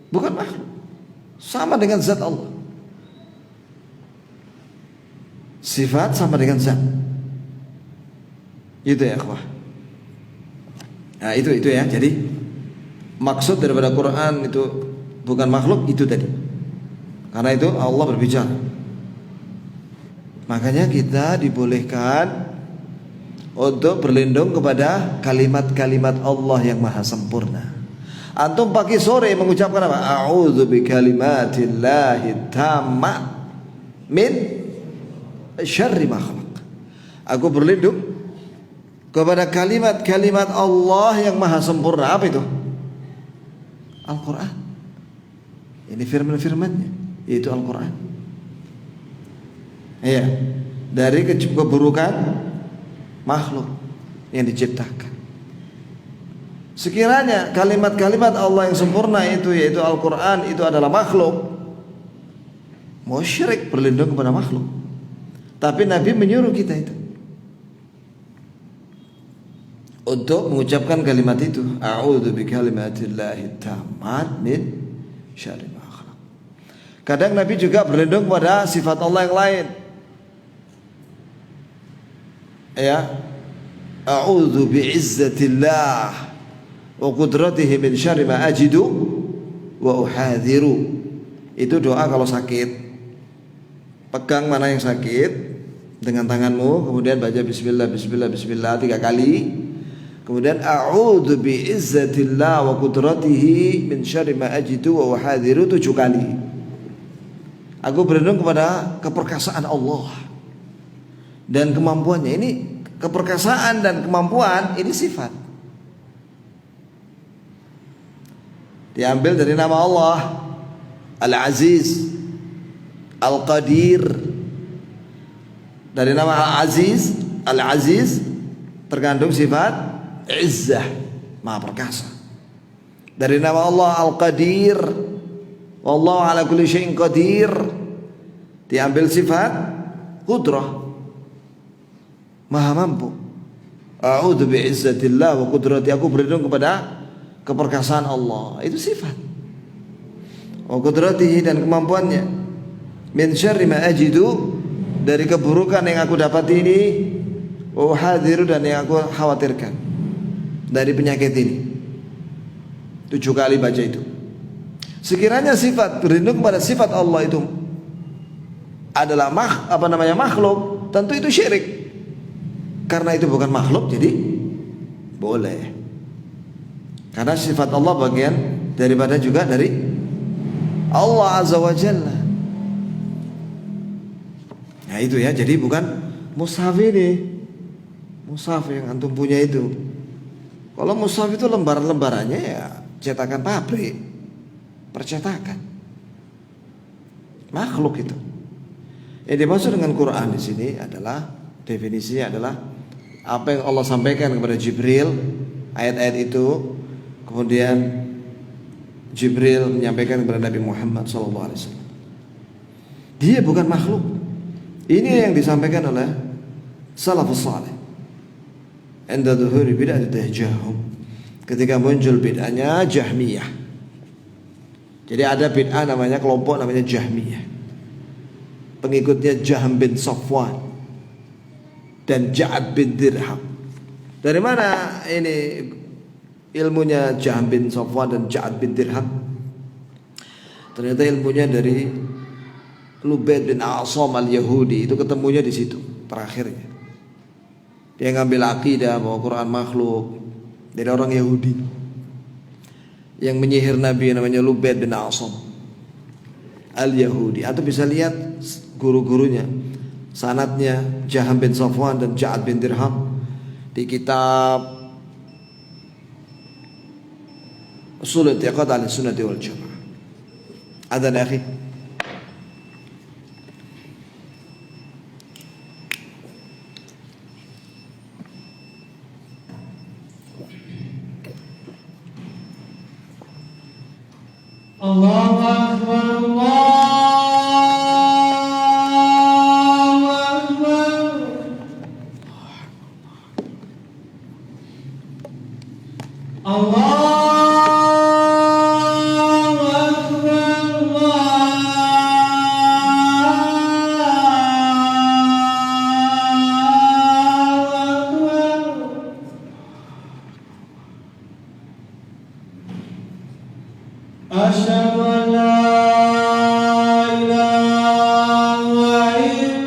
Bukan makhluk. Sama dengan zat Allah. Sifat sama dengan zat. Itu ya ikhwah. Nah itu ya. Jadi maksud daripada Quran itu bukan makhluk itu tadi. Karena itu Allah berbicara. Makanya kita dibolehkan untuk berlindung kepada kalimat-kalimat Allah yang maha sempurna. Antum pagi sore mengucapkan apa? A'udzu bikalimatillahi tammat min syarri ma khalaq. Aku berlindung kepada kalimat-kalimat Allah yang maha sempurna. Apa itu? Al-Quran. Ini firman-firmannya, yaitu Al-Quran. Iya, dari keburukan makhluk yang diciptakan. Sekiranya kalimat-kalimat Allah yang sempurna itu, yaitu Al-Quran, itu adalah makhluk, musyrik berlindung kepada makhluk. Tapi Nabi menyuruh kita itu untuk mengucapkan kalimat itu, a'udzu bikalimatillahi tammat min syarri ma khalaq. Kadang Nabi juga berlindung kepada sifat Allah yang lain. Ya, a'udzu bi'izzatillah wa qudratihi min syarri ma ajidu wa uhadhiru. Itu doa kalau sakit. Pegang mana yang sakit dengan tanganmu, kemudian baca bismillah bismillah bismillah 3 kali. Kemudian a'udzu bi'izzatillah wa qudratihi min syarri ma ajidu wa uhadhiru 7 kali. Aku berlindung kepada keperkasaan Allah dan kemampuannya. Ini keperkasaan dan kemampuan ini sifat. Diambil dari nama Allah Al-Aziz, Al-Qadir. Dari nama Al-Aziz, Al-Aziz terkandung sifat Izzah, Maha Perkasa. Dari nama Allah Al-Qadir, wallahu ala kulli syai'in qadir, diambil sifat Qudrah, Maha mampu. A'udzu bi'izzatillah wa qudrati, aku berlindung kepada keperkasaan Allah. Itu sifat. Wa qudratihi, dan kemampuannya. Min syarri ma ajidu, dari keburukan yang aku dapati ini. Wa uhadhiru, dan yang aku khawatirkan dari penyakit ini. 7 kali baca itu. Sekiranya sifat berlindung kepada sifat Allah itu adalah makhluk, tentu itu syirik. Karena itu bukan makhluk, jadi boleh. Karena sifat Allah bagian daripada juga dari Allah Azza wa Jalla. Nah itu ya, jadi bukan mushaf ini. Mushaf yang antum punya itu. Kalau mushaf itu lembaran-lembarannya ya cetakan pabrik, percetakan. Makhluk itu. Yang dimaksud dengan Quran di sini adalah, definisinya adalah apa yang Allah sampaikan kepada Jibril, ayat-ayat itu, kemudian Jibril menyampaikan kepada Nabi Muhammad SAW. Dia bukan makhluk. Ini yang disampaikan oleh salafus salih. Inda dhuhuri bid'ah Jahmiyah. Ketika muncul bid'ahnya Jahmiyah. Jadi ada bid'ah namanya kelompok namanya Jahmiyah. Pengikutnya Jahm bin Safwan dan Ja'ad bin Dirham. Dari mana ini ilmunya Jahm bin Safwan dan Ja'ad bin Dirham? Ternyata ilmunya dari Lubaid bin A'sam al-Yahudi. Itu ketemunya di situ terakhirnya. Dia ngambil akidah bahwa Quran makhluk dari orang Yahudi yang menyihir Nabi namanya Lubaid bin A'sam al-Yahudi. Atau bisa lihat guru-gurunya, sanadnya Jahm bin Safwan dan Ja'ad bin Dirham di kitab Ushul I'tiqad Ahlussunnah wal Jamaah. Ada akhi? Allahu Akbar, Allahu Asyhadu an la ilaha illallah.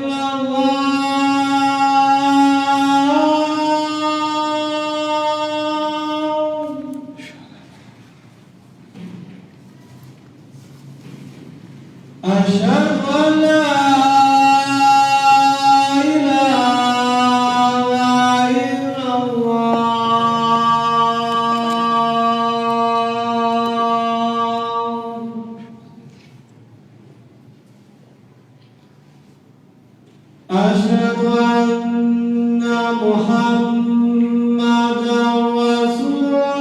Asyhadu an la Asyhadu anna Muhammadan Rasulullah.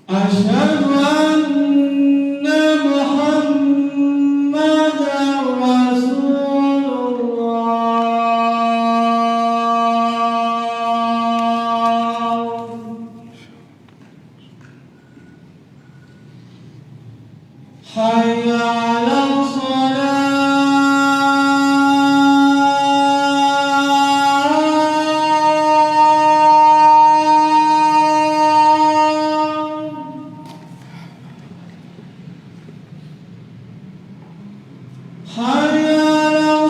Asyhadu anna Muhammadan Rasulullah. Hayya 'alas salat. Hayya 'alas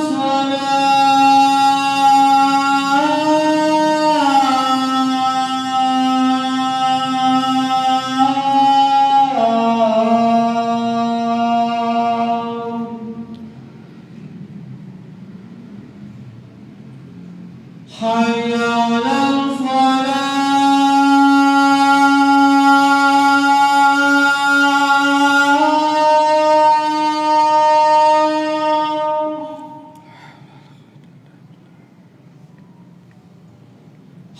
Hayya 'alal falah.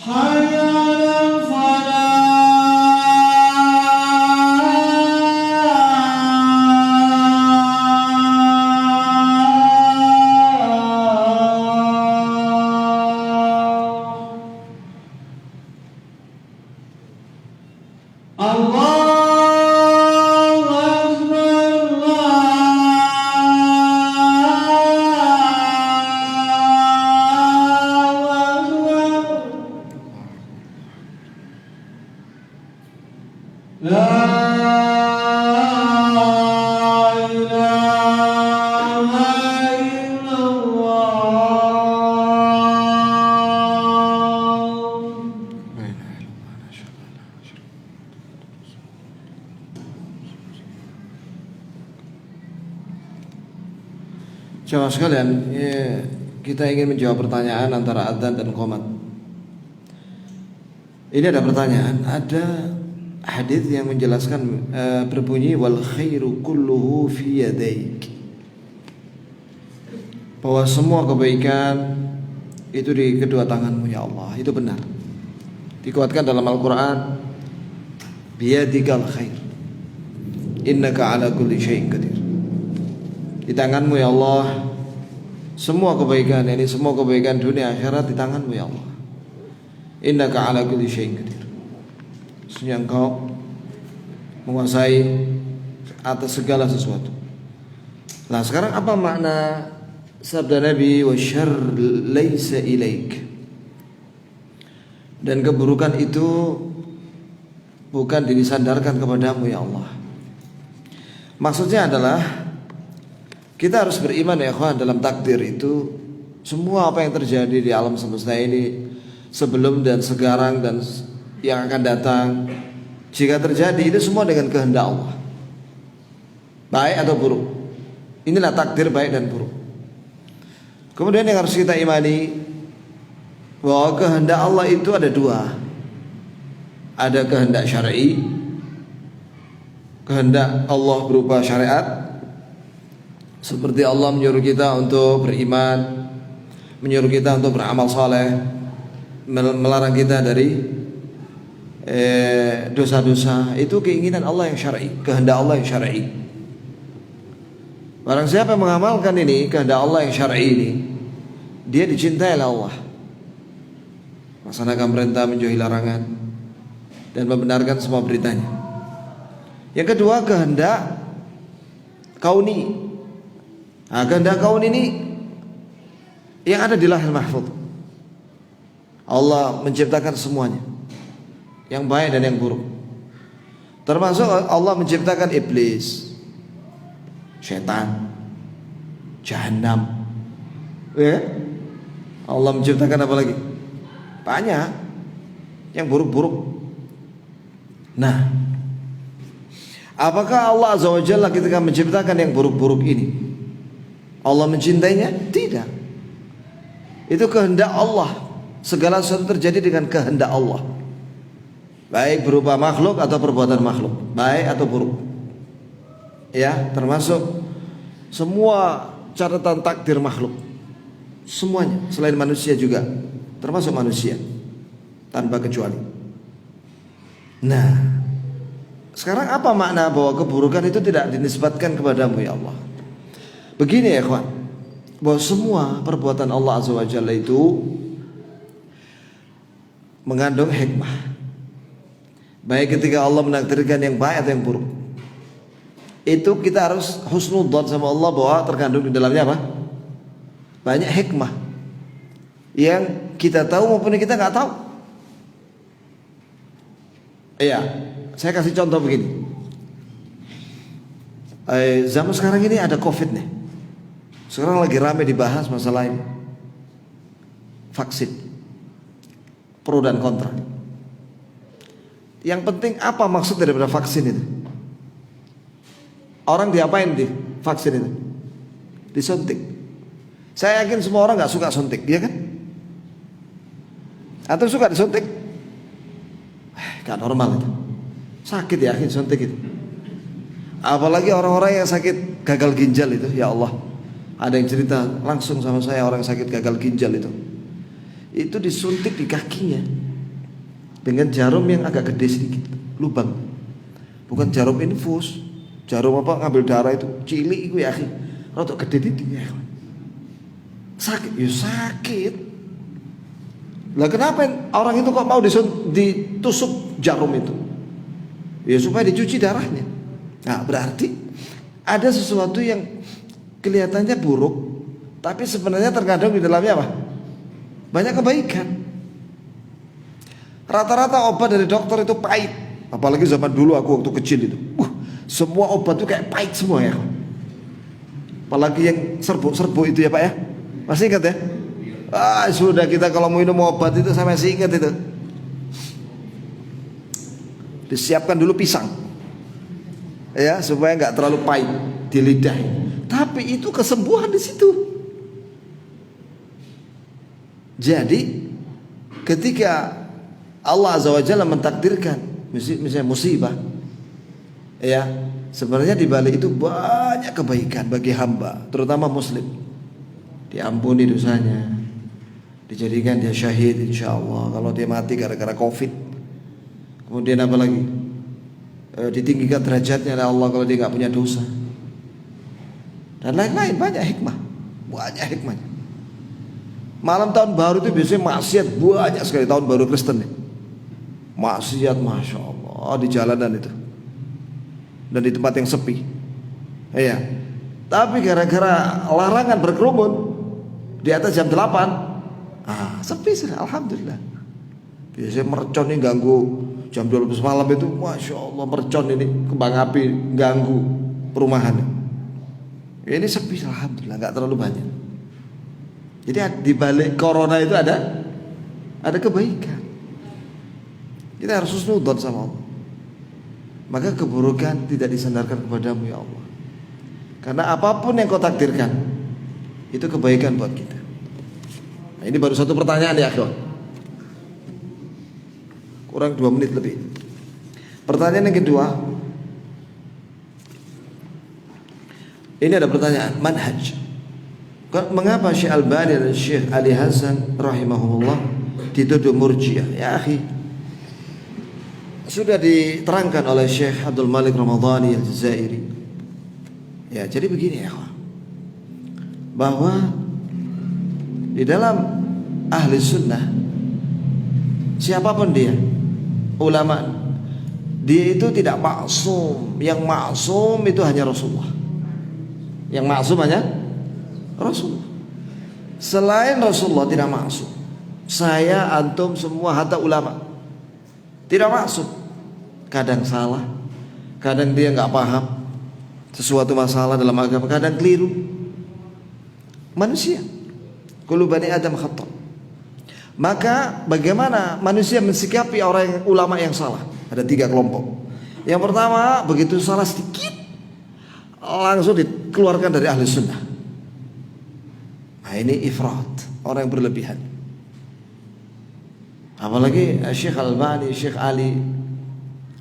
Hayya 'alal falah. Allahu Akbar, Allahu Akbar. La ilaha illallah. Jamaah sekalian, kita ingin menjawab pertanyaan antara adzan dan qomat. Ini ada pertanyaan, ada hadis yang menjelaskan berbunyi wal khairu kulluhu fi yadaik. Bahwa semua kebaikan itu di kedua tanganmu ya Allah. Itu benar. Dikuatkan dalam Al-Qur'an biyadikal khair, innaka ala kulli syai'in qadir. Di tanganmu ya Allah semua kebaikan, ini semua kebaikan dunia akhirat di tanganmu ya Allah. Innaka ala kulli syai'in qadir. Sesungguhnya Engkau menguasai atas segala sesuatu. Nah, sekarang apa makna sabda Nabi wasyarr laisa ilaik? Dan keburukan itu bukan disandarkan kepadamu ya Allah. Maksudnya adalah kita harus beriman ya ikhwan dalam takdir itu. Semua apa yang terjadi di alam semesta ini, sebelum dan sekarang dan yang akan datang, jika terjadi itu semua dengan kehendak Allah, baik atau buruk. Inilah takdir baik dan buruk. Kemudian yang harus kita imani bahwa kehendak Allah itu ada dua. Ada kehendak syar'i, kehendak Allah berupa syariat, seperti Allah menyuruh kita untuk beriman, menyuruh kita untuk beramal saleh, melarang kita dari dosa-dosa. Itu keinginan Allah yang syar'i, kehendak Allah yang syar'i. Barang siapa yang mengamalkan ini, kehendak Allah yang syar'i ini, dia dicintai oleh Allah. Melaksanakan perintah, menjauhi larangan, dan membenarkan semua beritanya. Yang kedua, kehendak kauni. Nah, kehendak kauni ini yang ada di Lauhul Mahfuz. Allah menciptakan semuanya, yang baik dan yang buruk. Termasuk Allah menciptakan iblis, setan, jahanam. Ya? Allah menciptakan apa lagi? Banyak yang buruk-buruk. Nah, apakah Allah Azza wa Jalla ketika menciptakan yang buruk-buruk ini Allah mencintainya? Tidak. Itu kehendak Allah. Segala sesuatu terjadi dengan kehendak Allah, baik berupa makhluk atau perbuatan makhluk, baik atau buruk. Ya, termasuk semua catatan takdir makhluk, semuanya selain manusia juga, termasuk manusia tanpa kecuali. Nah, sekarang apa makna bahwa keburukan itu tidak dinisbatkan kepadamu ya Allah? Begini ya kawan, bahwa semua perbuatan Allah Azza wa Jalla itu mengandung hikmah. Baik ketika Allah menakdirkan yang baik atau yang buruk, itu kita harus husnudzon sama Allah bahwa terkandung di dalamnya apa? Banyak hikmah yang kita tahu maupun yang kita nggak tahu. Iya, saya kasih contoh begini. Zaman sekarang ini ada COVID nih. Sekarang lagi ramai dibahas masalah ini, vaksin, pro dan kontra. Yang penting apa maksud daripada vaksin itu? Orang diapain di vaksin itu? Disuntik. Saya yakin semua orang nggak suka suntik, ya kan? Atau suka disuntik? Gak normal itu. Sakit ya suntik itu. Apalagi orang-orang yang sakit gagal ginjal itu, ya Allah. Ada yang cerita langsung sama saya, orang yang sakit gagal ginjal itu disuntik di kakinya dengan jarum yang agak gede sedikit, lubang. Bukan jarum infus, jarum apa ngambil darah itu, cilik itu ya, rotok gede itu ya. Sakit, ya sakit. Lah kenapa orang itu kok mau ditusuk jarum itu? Ya supaya dicuci darahnya. Nah, berarti ada sesuatu yang kelihatannya buruk, tapi sebenarnya terkandung di dalamnya apa? Banyak kebaikan. Rata-rata obat dari dokter itu pahit. Apalagi zaman dulu aku waktu kecil itu, semua obat itu kayak pahit semua ya. Apalagi yang serbuk-serbuk itu ya Pak ya. Masih ingat ya? Sudah kita kalau mau minum obat itu saya masih ingat itu. Disiapkan dulu pisang, ya supaya nggak terlalu pahit di lidah. Tapi itu kesembuhan di situ. Jadi ketika Allah Azza wa Jalla mentakdirkan misalnya musibah, ya sebenarnya di balik itu banyak kebaikan bagi hamba, terutama muslim. Diampuni dosanya, dijadikan dia syahid insya Allah kalau dia mati gara-gara COVID. Kemudian apa lagi? ditinggikan derajatnya oleh Allah kalau dia nggak punya dosa. Dan lain-lain, banyak hikmahnya. Malam tahun baru itu biasanya maksiat banyak sekali, tahun baru Kristen nih. Maksiat Masya Allah di jalanan itu. Dan di tempat yang sepi. Iya. Tapi gara-gara larangan berkerumun di atas jam 8, sepi sudah, alhamdulillah. Biasanya mercon ini ganggu jam 12 malam itu, Masya Allah, mercon ini kembang api ganggu perumahan. Ini sepi, alhamdulillah, nggak terlalu banyak. Jadi di balik corona itu ada kebaikan. Kita harus husnudzon sama Allah. Maka keburukan tidak disandarkan kepadamu ya Allah. Karena apapun yang kau takdirkan itu kebaikan buat kita. Nah, ini baru satu pertanyaan ya, kawan. Kurang 2 menit lebih. Pertanyaan yang kedua. Ini ada pertanyaan manhaj. Mengapa Syekh Albani dan Syekh Ali Hasan rahimahumullah dituduh murjiah? Ya akhi, sudah diterangkan oleh Syekh Abdul Malik Ramadhani Al-Jazairi. Ya, jadi begini ya, bahwa di dalam ahli sunnah siapapun dia, ulama, dia itu tidak maksum. Yang maksum itu hanya Rasulullah. Yang maksum hanya Rasulullah. Selain Rasulullah tidak maksum. Saya, antum, semua hatta ulama tidak maksum. Kadang salah, kadang dia nggak paham sesuatu masalah dalam agama, kadang keliru. Manusia, kullu bani Adam khata'. Maka bagaimana manusia mensikapi orang ulama yang salah? Ada 3 kelompok. Yang pertama, begitu salah sedikit langsung dikeluarkan dari ahli sunnah. Nah, ini ifrat, orang yang berlebihan. Apalagi Syekh Albani, Syekh Ali,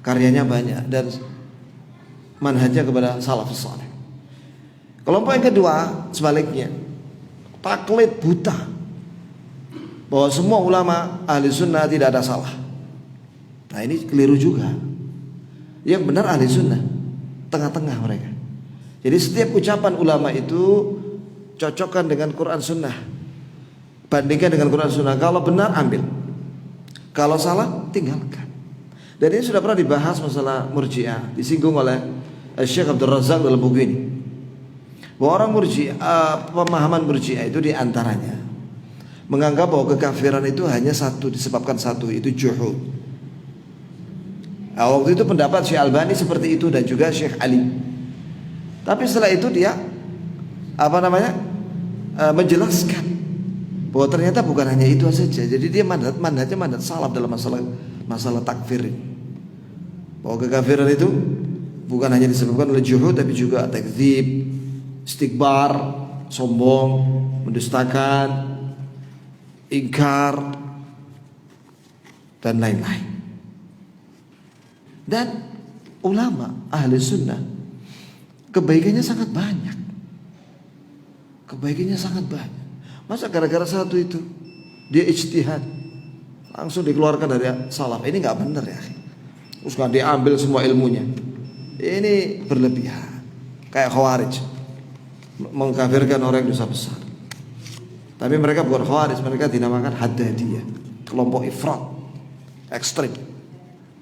karyanya banyak dan manhajnya kepada salafus saleh. Kelompok yang kedua sebaliknya, taklid buta, bahwa semua ulama ahli sunnah tidak ada salah. Nah, ini keliru juga. Yang benar ahli sunnah, tengah-tengah mereka. Jadi setiap ucapan ulama itu cocokkan dengan Quran sunnah, bandingkan dengan Quran sunnah. Kalau benar ambil, kalau salah tinggalkan. Dan ini sudah pernah dibahas masalah murji'ah, disinggung oleh Syekh Abdul Razak dalam buku ini. Bahwa orang murji'ah, pemahaman murji'ah itu diantaranya menganggap bahwa kekafiran itu hanya satu, disebabkan satu, itu juhud. Nah, waktu itu pendapat Syekh Albani seperti itu dan juga Syekh Ali. Tapi setelah itu dia menjelaskan bahwa ternyata bukan hanya itu saja. Jadi dia mandat salaf dalam masalah takfir. Bahwa kekafiran itu bukan hanya disebabkan oleh juhud, tapi juga takdzib, istikbar, sombong, mendustakan, ingkar, dan lain-lain. Dan ulama ahli sunnah kebaikannya sangat banyak. Kebaikannya sangat banyak. Masa gara-gara satu itu dia ijtihad langsung dikeluarkan dari salaf? Ini nggak benar ya. Terus nggak diambil semua ilmunya. Ini berlebihan. Kayak Khawarij mengkafirkan orang yang dosa besar. Tapi mereka bukan Khawarij, mereka dinamakan Haddadiyah, kelompok ifrat, ekstrim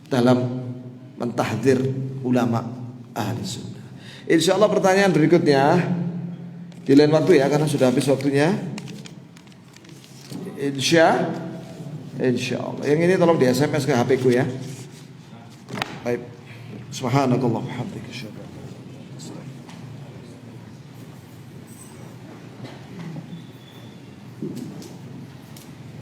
dalam mentahdzir ulama ahli sunnah. Insyaallah pertanyaan berikutnya di lain waktu ya, karena sudah habis waktunya. Insyaallah. Yang ini tolong di SMS ke HP ku ya. Baik. Subhanakallahumma wa bihamdika.